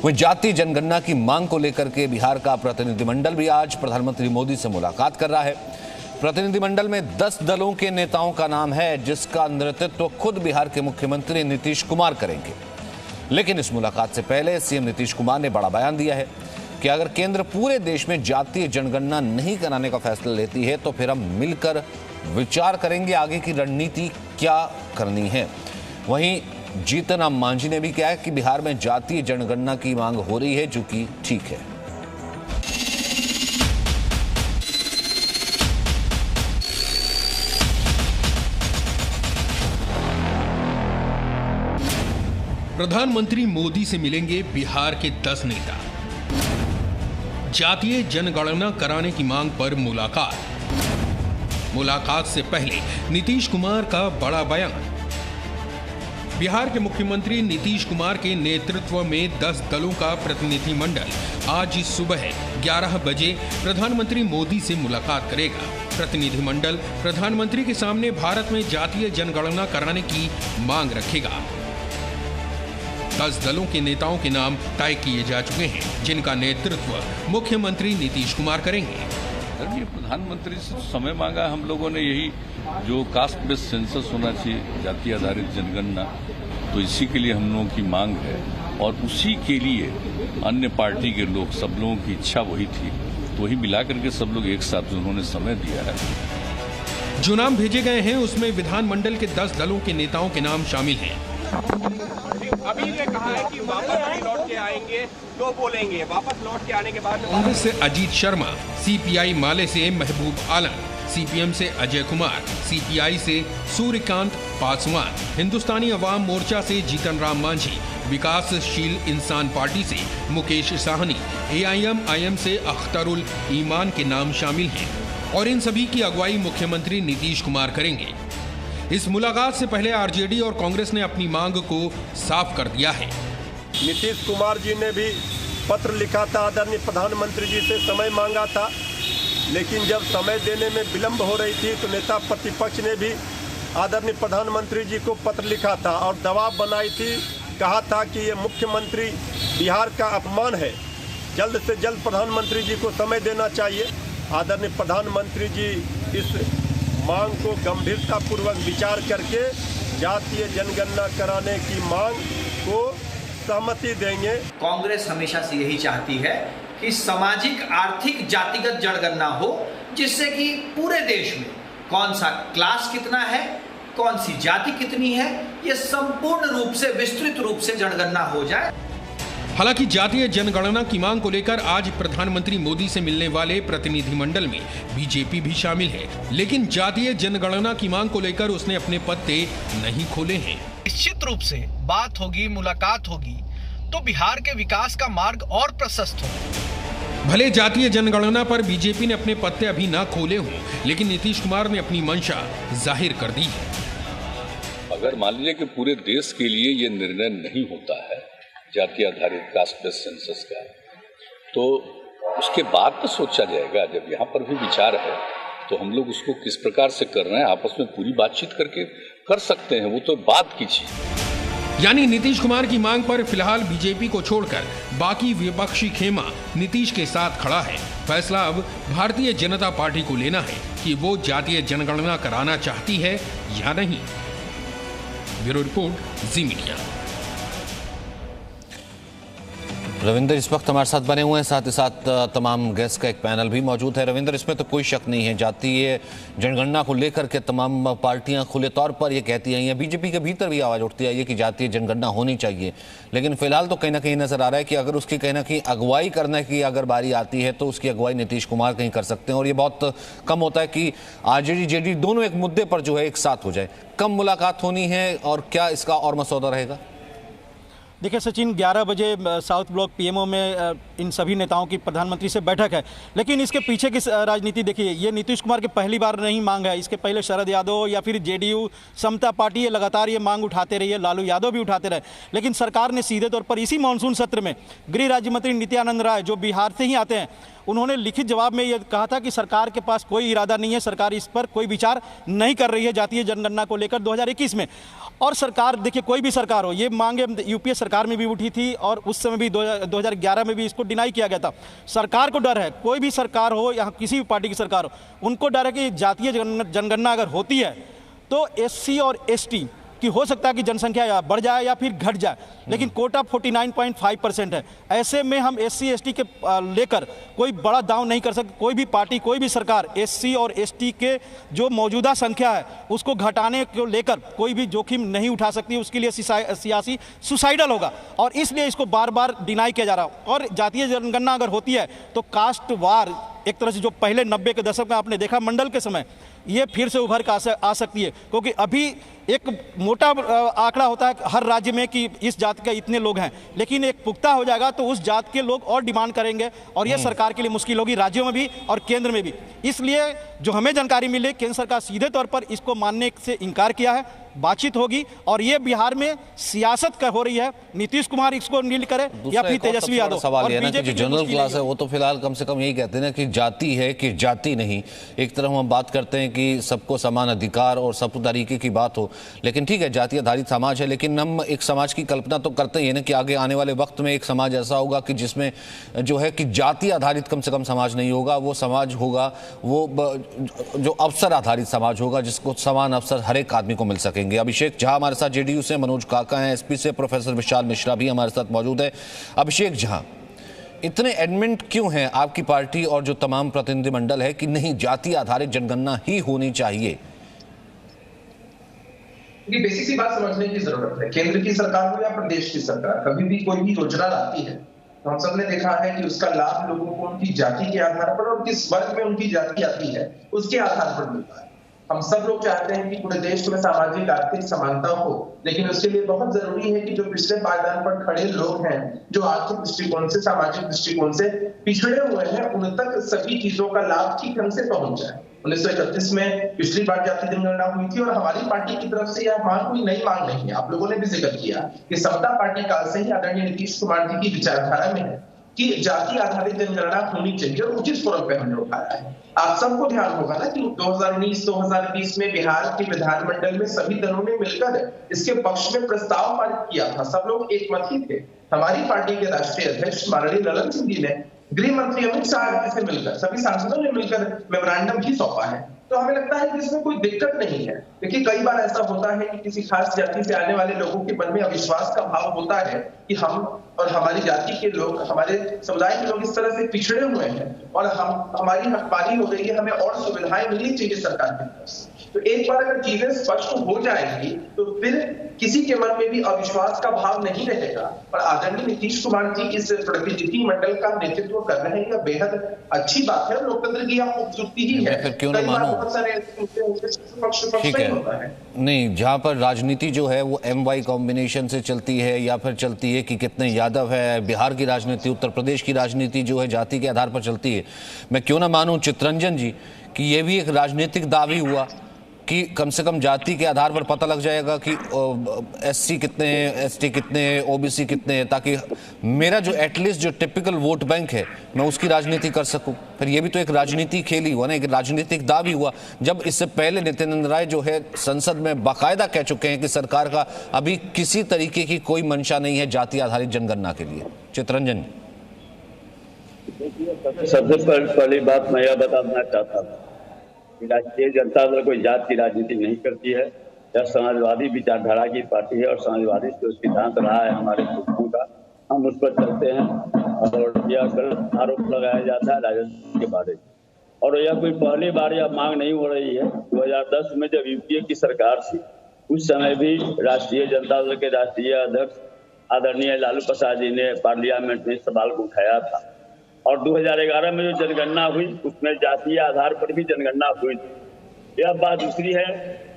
वहीं जातीय जनगणना की मांग को लेकर के बिहार का प्रतिनिधिमंडल भी आज प्रधानमंत्री मोदी से मुलाकात कर रहा है। प्रतिनिधिमंडल में 10 दलों के नेताओं का नाम है, जिसका नेतृत्व खुद बिहार के मुख्यमंत्री नीतीश कुमार करेंगे। लेकिन इस मुलाकात से पहले सीएम नीतीश कुमार ने बड़ा बयान दिया है कि अगर केंद्र पूरे देश में जातीय जनगणना नहीं कराने का फैसला लेती है तो फिर हम मिलकर विचार करेंगे आगे की रणनीति क्या करनी है। वहीं जीतन राम मांझी ने भी कहा है कि बिहार में जातीय जनगणना की मांग हो रही है, जो कि ठीक है। प्रधानमंत्री मोदी से मिलेंगे बिहार के 10 नेता। जातीय जनगणना कराने की मांग पर मुलाकात से पहले नीतीश कुमार का बड़ा बयान। बिहार के मुख्यमंत्री नीतीश कुमार के नेतृत्व में 10 दलों का प्रतिनिधिमंडल आज सुबह 11 बजे प्रधानमंत्री मोदी से मुलाकात करेगा। प्रतिनिधिमंडल प्रधानमंत्री के सामने भारत में जातीय जनगणना कराने की मांग रखेगा। 10 दलों के नेताओं के नाम तय किए जा चुके हैं, जिनका नेतृत्व मुख्यमंत्री नीतीश कुमार करेंगे। ये प्रधानमंत्री से समय मांगा हम लोगों ने, यही जो कास्ट बेस्ड सेंसस होना चाहिए, जाति आधारित जनगणना, तो इसी के लिए हम लोगों की मांग है और उसी के लिए अन्य पार्टी के लोग, सब लोगों की इच्छा वही थी, तो वही मिला करके सब लोग एक साथ उन्होंने समय दिया है। जो नाम भेजे गए हैं उसमें विधानमंडल के 10 दलों के नेताओं के नाम शामिल हैं। अभी ने कहा है कि वापस लौट के आएंगे तो बोलेंगे, वापस लौट के आने के बाद कांग्रेस से अजीत शर्मा, सीपीआई माले से महबूब आलम, सीपीएम से अजय कुमार, सीपीआई से सूर्यकांत पासवान, हिंदुस्तानी अवाम मोर्चा से जीतन राम मांझी, विकासशील इंसान पार्टी से मुकेश साहनी, एआईएमआईएम से अख्तरुल ईमान के नाम शामिल हैं और इन सभी की अगुवाई मुख्यमंत्री नीतीश कुमार करेंगे। इस मुलाकात से पहले आरजेडी और कांग्रेस ने अपनी मांग को साफ कर दिया है। नीतीश कुमार जी ने भी पत्र लिखा था, आदरणीय प्रधानमंत्री जी से समय मांगा था, लेकिन जब समय देने में विलंब हो रही थी तो नेता प्रतिपक्ष ने भी आदरणीय प्रधानमंत्री जी को पत्र लिखा था और दबाव बनाई थी, कहा था कि ये मुख्यमंत्री बिहार का अपमान है, जल्द से जल्द प्रधानमंत्री जी को समय देना चाहिए। आदरणीय प्रधानमंत्री जी इस मांग को गंभीरतापूर्वक विचार करके जातीय जनगणना कराने की मांग को सहमति देंगे। कांग्रेस हमेशा से यही चाहती है कि सामाजिक आर्थिक जातिगत जनगणना हो, जिससे कि पूरे देश में कौन सा क्लास कितना है, कौन सी जाति कितनी है, ये संपूर्ण रूप से विस्तृत रूप से जनगणना हो जाए। हालांकि जातीय जनगणना की मांग को लेकर आज प्रधानमंत्री मोदी से मिलने वाले प्रतिनिधिमंडल में बीजेपी भी शामिल है, लेकिन जातीय जनगणना की मांग को लेकर उसने अपने पत्ते नहीं खोले हैं। निश्चित रूप से बात होगी, मुलाकात होगी तो बिहार के विकास का मार्ग और प्रशस्त होगा। भले जातीय जनगणना पर बीजेपी ने अपने पत्ते अभी ना खोले हों, लेकिन नीतीश कुमार ने अपनी मंशा जाहिर कर दी है। अगर मान लीजिए कि पूरे देश के लिए ये निर्णय नहीं होता है जाति आधारित कास्ट बेस्ड सेंसस का, तो उसके बाद तो सोचा जाएगा। जब यहाँ पर भी विचार है तो हम लोग उसको किस प्रकार से कर रहे हैं, आपस में पूरी बातचीत करके कर सकते हैं, वो तो बात की चीज। यानी नीतीश कुमार की मांग पर फिलहाल बीजेपी को छोड़कर बाकी विपक्षी खेमा नीतीश के साथ खड़ा है। फैसला अब भारतीय जनता पार्टी को लेना है कि वो जातीय जनगणना कराना चाहती है या नहीं। ब्यूरो रिपोर्ट, जी मीडिया। रविंद्र इस वक्त हमारे साथ बने हुए हैं, साथ ही साथ तमाम गेस्ट का एक पैनल भी मौजूद है। रविंद्र, इसमें तो कोई शक नहीं है, जातीय जनगणना को लेकर के तमाम पार्टियां खुले तौर पर ये कहती आई हैं, बीजेपी के भीतर भी आवाज़ उठती आई है कि जातीय जनगणना होनी चाहिए। लेकिन फिलहाल तो कहीं ना कहीं नजर आ रहा है कि अगर उसकी कहीं ना कहीं अगुवाई करने की अगर बारी आती है तो उसकी अगुवाई नीतीश कुमार कहीं कर सकते हैं, और ये बहुत कम होता है कि आरजेडी जेडी दोनों एक मुद्दे पर जो है एक साथ हो जाए। कब मुलाकात होनी है और क्या इसका और मसौदा रहेगा? देखिए सचिन, 11 बजे साउथ ब्लॉक पीएमओ में इन सभी नेताओं की प्रधानमंत्री से बैठक है, लेकिन इसके पीछे की राजनीति देखिए, ये नीतीश कुमार की पहली बार नहीं मांग है। इसके पहले शरद यादव या फिर जेडीयू, समता पार्टी, ये लगातार ये मांग उठाते रही है, लालू यादव भी उठाते रहे, लेकिन सरकार ने सीधे तौर पर इसी मानसून सत्र में गृह राज्य मंत्री नित्यानंद राय, जो बिहार से ही आते हैं, उन्होंने लिखित जवाब में ये कहा था कि सरकार के पास कोई इरादा नहीं है, सरकार इस पर कोई विचार नहीं कर रही है जातीय जनगणना को लेकर 2021 में। और सरकार देखिए, कोई भी सरकार हो, ये मांगे यूपीए सरकार सरकार में भी उठी थी और उस समय भी 2011 में भी इसको डिनाई किया गया था। सरकार को डर है, कोई भी सरकार हो या किसी भी पार्टी की सरकार हो, उनको डर है कि जातीय जनगणना अगर होती है तो SC और ST कि हो सकता है कि जनसंख्या या बढ़ जाए या फिर घट जाए, लेकिन कोटा 49.5% है। ऐसे में हम SC ST के लेकर कोई बड़ा दाव नहीं कर सकते। कोई भी पार्टी, कोई भी सरकार SC और ST के जो मौजूदा संख्या है उसको घटाने को लेकर कोई भी जोखिम नहीं उठा सकती। उसके लिए सियासी सुसाइडल होगा और इसलिए इसको बार बार डिनाई किया जा रहा है। और जातीय जनगणना अगर होती है तो कास्ट वार एक तरह से जो पहले 90 के दशक में आपने देखा मंडल के समय, ये फिर से उभर कर आ सकती है, क्योंकि अभी एक मोटा आंकड़ा होता है हर राज्य में कि इस जाति के इतने लोग हैं, लेकिन एक पुख्ता हो जाएगा तो उस जात के लोग और डिमांड करेंगे और ये सरकार के लिए मुश्किल होगी, राज्यों में भी और केंद्र में भी। इसलिए जो हमें जानकारी मिली, केंद्र सरकार सीधे तौर पर इसको मानने से इनकार किया है। बातचीत होगी और ये बिहार में सियासत हो रही है, नीतीश कुमार इसको नील करे या फिर तेजस्वी यादव। सवाल ये ना कि जो जनरल क्लास है वो तो फिलहाल कम से कम यही कहते हैं ना कि जाति है कि जाति नहीं। एक तरफ हम बात करते हैं कि सबको समान अधिकार और सब तरीके की बात हो, लेकिन ठीक है जाति आधारित समाज है, लेकिन हम एक समाज की कल्पना तो करते ही है ना कि आगे आने वाले वक्त में एक समाज ऐसा होगा कि जिसमें जो है कि जाति आधारित कम से कम समाज नहीं होगा, वो समाज होगा वो जो अवसर आधारित समाज होगा जिसको समान अवसर हर एक आदमी को मिल सके। अभिषेक झा हमारे साथ JDU से, मनोज काका हैं SP से, प्रोफेसर विशाल मिश्रा भी हमारे साथ मौजूद है। अभिषेक झा, इतने एडमेंट क्यों हैं आपकी पार्टी और जो तमाम प्रतिनिधिमंडल है कि नहीं जाति आधारित जनगणना ही होनी चाहिए? बेसिक सी बात समझने की जरूरत है। केंद्र की सरकार हो या प्रदेश की सरकार, कभी भी कोई भी योजना लाती है तो हम सब ने देखा है कि उसका लाभ लोगों को उनकी जाति के आधार पर और किस वर्ग में उनकी जाति आती है उसके आधार पर मिलता है। हम सब लोग चाहते हैं कि पूरे देश में सामाजिक आर्थिक समानता हो, लेकिन उसके लिए बहुत जरूरी है कि जो पिछले पायदान पर खड़े लोग हैं, जो आर्थिक दृष्टिकोण से, सामाजिक दृष्टिकोण से पिछड़े हुए हैं, उन तक सभी चीजों का लाभ ठीक ढंग से पहुंच जाए। 1931 में पिछली बार जाति जनगणना हुई थी और हमारी पार्टी की तरफ से यह मांग कोई नई मांग नहीं है। आप लोगों ने भी जिक्र किया कि समता पार्टी काल से ही आदरणीय नीतीश कुमार जी की विचारधारा में है कि जाति आधारित जनगणना होनी चाहिए और उचित स्वरूप पे हमने उठाया है। आप सबको ध्यान होगा ना कि 2019-2020 में बिहार के विधानमंडल में सभी दलों ने मिलकर इसके पक्ष में प्रस्ताव पारित किया था। सब लोग एक मत ही थे। हमारी पार्टी के राष्ट्रीय अध्यक्ष माननीय ललन सिंह जी ने गृह मंत्री अमित शाह जी से मिलकर, सभी सांसदों ने मिलकर मेमोरेंडम भी सौंपा है। तो हमें लगता है कि इसमें कोई दिक्कत नहीं है। देखिए कई बार ऐसा होता है कि किसी खास जाति से आने वाले लोगों के मन में अविश्वास का भाव होता है कि हम और हमारी जाति के लोग, हमारे समुदाय के लोग इस तरह से पिछड़े हुए हैं और हमारी हकमारी हो गई है, हमें और सुविधाएं मिलनी चाहिए सरकार की तरफ से। तो एक बार अगर चीजें स्पष्ट हो जाएंगी तो फिर किसी के मन में भी अविश्वास का भाव नहीं रहेगा। और आदरणीय नीतीश कुमार जी इस प्रतिनिधि मंडल का नेतृत्व कर रहे हैं, यह बेहद अच्छी बात है। लोकतंत्र की यह खूबसूरती ही है। फिर क्यों ना मानो? ठीक है, नहीं, जहां पर राजनीति जो है वो MY कॉम्बिनेशन से चलती है या फिर चलती है कि कितने यादव है, बिहार की राजनीति, उत्तर प्रदेश की राजनीति जो है जाति के आधार पर चलती है। मैं क्यों ना मानूं चित्रंजन जी कि ये भी एक राजनीतिक दावी हुआ कि कम से कम जाति के आधार पर पता लग जाएगा कि SC कितने हैं, ST कितने हैं, OBC कितने हैं, ताकि मेरा जो एटलीस्ट जो टिपिकल वोट बैंक है मैं उसकी राजनीति कर सकूं। फिर ये भी तो एक राजनीति खेली हुआ ना, एक राजनीतिक दावी हुआ। जब इससे पहले नित्यानंद राय जो है संसद में बाकायदा कह चुके हैं कि सरकार का अभी किसी तरीके की कोई मंशा नहीं है जाति आधारित जनगणना के लिए। चित्रंजन, सबसे पहली बात मैं यह बताना चाहता था, राष्ट्रीय जनता दल कोई जात की राजनीति नहीं करती है। यह समाजवादी विचारधारा की पार्टी है और समाजवादी जो सिद्धांत रहा है हमारे पुरखों का, हम उस पर चलते हैं। और यह गलत आरोप लगाया जाता है राजनीति के बारे में, और यह कोई पहली बार यह मांग नहीं हो रही है। 2010 में जब UPA की सरकार थी उस समय भी राष्ट्रीय जनता दल के राष्ट्रीय अध्यक्ष आदरणीय लालू प्रसाद जी ने पार्लियामेंट में सवाल को उठाया था। और 2011 में जो जनगणना हुई उसमें जातीय आधार पर भी जनगणना हुई थी। यह बात दूसरी है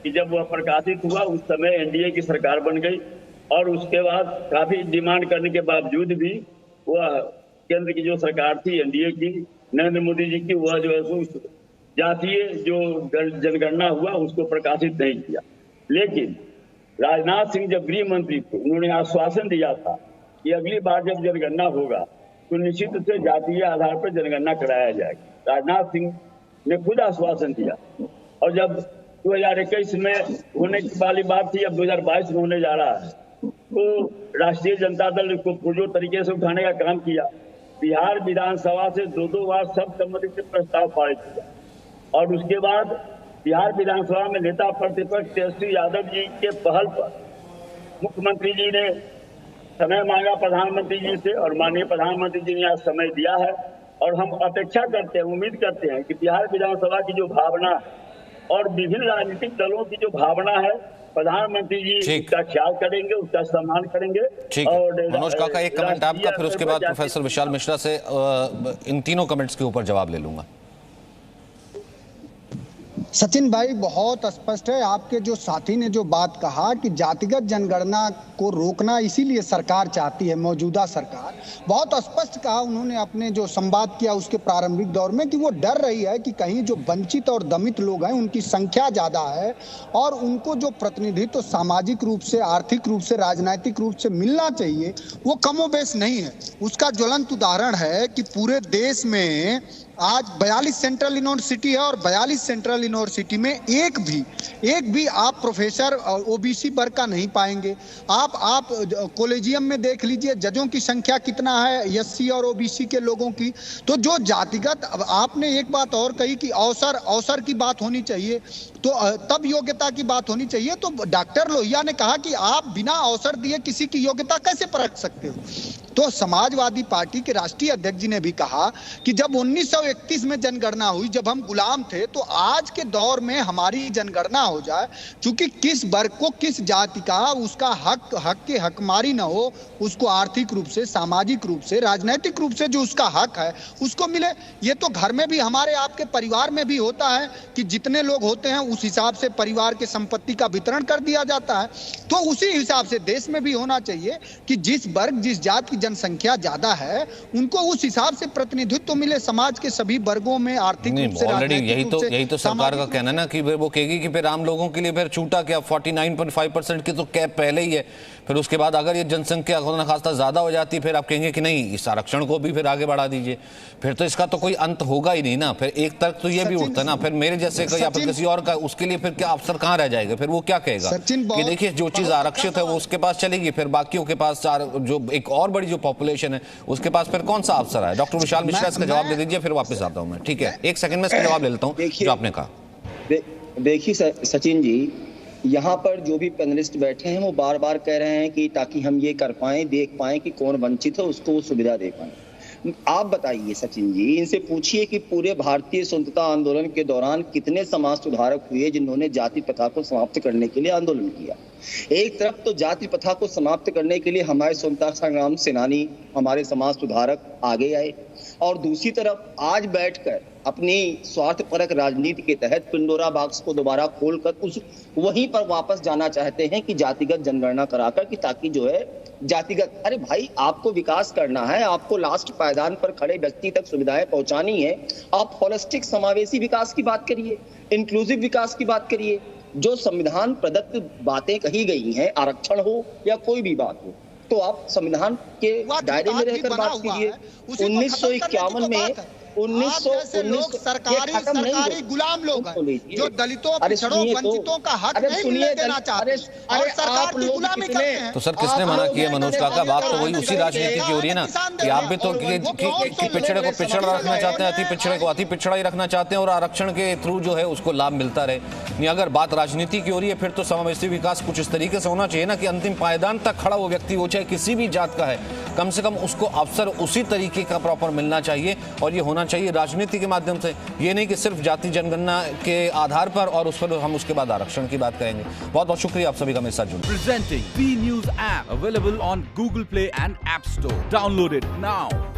कि जब वह प्रकाशित हुआ उस समय NDA की सरकार बन गई और उसके बाद काफी डिमांड करने के बावजूद भी वह केंद्र की जो सरकार थी NDA की, नरेंद्र मोदी जी की, वह जो है जातीय जो जनगणना हुआ उसको प्रकाशित नहीं किया। लेकिन राजनाथ सिंह जब गृह मंत्री थे उन्होंने आश्वासन दिया था कि अगली बार जब जनगणना होगा तो निश्चित रूप से जातीय आधार पर जनगणना कराया जाएगा। राजनाथ सिंह ने खुद आश्वासन दिया। और जब 2021 में होने वाली बात थी, अब 2022 में होने जा रहा है, को राष्ट्रीय जनता दल को पुरजोर तरीके से उठाने का काम किया। बिहार विधानसभा से 2 बार सर्वसम्मति से प्रस्ताव पारित किया और उसके बाद बिहार विधानसभा में नेता प्रतिपक्ष तेजस्वी यादव जी के पहल पर मुख्यमंत्री जी ने समय मांगा प्रधानमंत्री जी से और माननीय प्रधानमंत्री जी ने आज समय दिया है और हम अपेक्षा करते हैं, उम्मीद करते हैं कि बिहार विधानसभा की जो भावना और विभिन्न राजनीतिक दलों की जो भावना है, प्रधानमंत्री जी उसका ख्याल करेंगे, उसका सम्मान करेंगे। और मनोज काका एक कमेंट आपका, फिर उसके बाद प्रोफेसर विशाल मिश्रा से इन तीनों कमेंट्स के ऊपर जवाब ले लूंगा। सचिन भाई, बहुत स्पष्ट है आपके जो साथी ने जो बात कहा कि जातिगत जनगणना को रोकना इसीलिए सरकार चाहती है, मौजूदा सरकार। बहुत स्पष्ट कहा उन्होंने अपने जो संवाद किया उसके प्रारंभिक दौर में कि वो डर रही है कि कहीं जो वंचित और दमित लोग हैं उनकी संख्या ज़्यादा है और उनको जो प्रतिनिधित्व तो सामाजिक रूप से, आर्थिक रूप से, राजनीतिक रूप से मिलना चाहिए वो कमोबेश नहीं है। उसका ज्वलंत उदाहरण है कि पूरे देश में आज 42 सेंट्रल यूनिवर्सिटी है और 42 सेंट्रल यूनिवर्सिटी में एक भी आप प्रोफेसर ओबीसी वर्ग का नहीं पाएंगे। आप कॉलेजियम में देख लीजिए जजों की संख्या कितना है एससी और ओबीसी के लोगों की। तो जो जातिगत, आपने एक बात और कही कि अवसर की बात होनी चाहिए, तो तब योग्यता की बात होनी चाहिए। तो डॉक्टर लोहिया ने कहा कि आप बिना अवसर दिए किसी की योग्यता कैसे परख सकते हो। तो समाजवादी पार्टी के राष्ट्रीय अध्यक्ष जी ने भी कहा कि जब 1931 में जनगणना हुई, जब हम गुलाम थे, तो आज के दौर में हमारी जनगणना हो जाए, क्योंकि किस वर्ग को, किस जाति का उसका हक के हकमारी न हो, उसको आर्थिक रूप से, सामाजिक रूप से, राजनीतिक रूप से जो उसका हक है उसको मिले। ये तो घर में भी, हमारे आपके परिवार में भी होता है कि जितने लोग होते हैं उस हिसाब से परिवार के संपत्ति का वितरण कर दिया जाता है। तो उसी हिसाब से देश में भी होना चाहिए कि जिस वर्ग, जिस जात की जनसंख्या ज्यादा है उनको उस हिसाब से प्रतिनिधित्व मिले समाज के सभी वर्गों में, आर्थिक रूप से, यही तो सरकार का कहना है ना कि वो कहेगी कि फिर आम लोगों के लिए फिर छूटा क्या, 49.5% की तो कैप पहले ही है। फिर उसके बाद अगर ये जनसंख्या खुदा खास्ता ज्यादा हो जाती है फिर आप कहेंगे कि नहीं इस आरक्षण को भी फिर आगे बढ़ा दीजिए। फिर तो इसका तो कोई अंत होगा ही नहीं ना। फिर एक तर्क तो ये भी उठता है ना, फिर मेरे जैसे का या फिर किसी और का, उसके लिए फिर क्या अवसर कहाँ रह जाएगा? फिर वो क्या कहेगा कि देखिए जो चीज आरक्षित है वो उसके पास चलेगी, फिर बाकियों के पास जो एक और बड़ी जो पॉपुलेशन है उसके पास फिर कौन सा अवसर है? डॉक्टर विशाल मिश्रा इसका जवाब दे दीजिए, फिर वापस आता हूं मैं। ठीक है, एक सेकंड में इसका जवाब ले लेता हूं जो आपने कहा। देखिए सचिन जी, यहाँ पर जो भी पैनलिस्ट बैठे हैं वो बार बार कह रहे हैं कि ताकि हम ये कर पाएं, देख पाएं कि कौन वंचित है, उसको वो सुविधा दे पाएं। आप बताइए सचिन जी, इनसे पूछिए कि पूरे भारतीय स्वतंत्रता आंदोलन के दौरान कितने समाज सुधारक हुए जिन्होंने जाति प्रथा को समाप्त करने के लिए आंदोलन किया। एक तरफ तो जाति प्रथा को समाप्त करने के लिए हमारे स्वतंत्रता संग्राम सेनानी, हमारे समाज सुधारक आगे आए, और दूसरी तरफ आज बैठकर अपनी स्वार्थपरक राजनीति के तहत पिंडोरा बॉक्स को दोबारा खोलकर उस वहीं पर वापस जाना चाहते हैं कि जातिगत जनगणना कराकर, कि ताकि जो है जातिगत, अरे भाई आपको विकास करना है, आपको लास्ट पायदान पर खड़े व्यक्ति तक सुविधाएं पहुंचानी है, आप होलिस्टिक समावेशी विकास की बात करिए, इंक्लूसिव विकास की बात करिए। जो संविधान प्रदत्त बातें कही गई हैं, आरक्षण हो या कोई भी बात हो, तो आप संविधान के दायरे में रहकर बात कीजिए। 1951 में 1919 सरकारी गुलाम लोग हैं जो दलितों, पिछड़ों, वंचितों का हक नहीं मिलने देना चाहते और सरकार की गुलामी करते हैं। तो सर किसने मना किया मनोज काका? बात तो वही उसी राजनीति की हो रही है ना कि आप भी तो कि पिछड़े को पिछड़ा रखना चाहते हैं, अति पिछड़े को अति पिछड़ा ही रखना चाहते हैं और आरक्षण के थ्रू जो है उसको लाभ मिलता रहे। नहीं, अगर बात राजनीति की हो रही है फिर तो समावेशी विकास कुछ इस तरीके से होना चाहिए ना कि अंतिम पायदान तक खड़ा वो व्यक्ति हो, चाहे किसी भी जात का है, कम से कम उसको अवसर उसी तरीके का प्रॉपर मिलना चाहिए और ये होना चाहिए राजनीति के माध्यम से। ये नहीं कि सिर्फ जाति जनगणना के आधार पर और उस पर हम उसके बाद आरक्षण की बात करेंगे। बहुत बहुत शुक्रिया आप सभी का मेरे साथ जुड़ने। Presenting B news app available on Google Play and App Store. Download it now.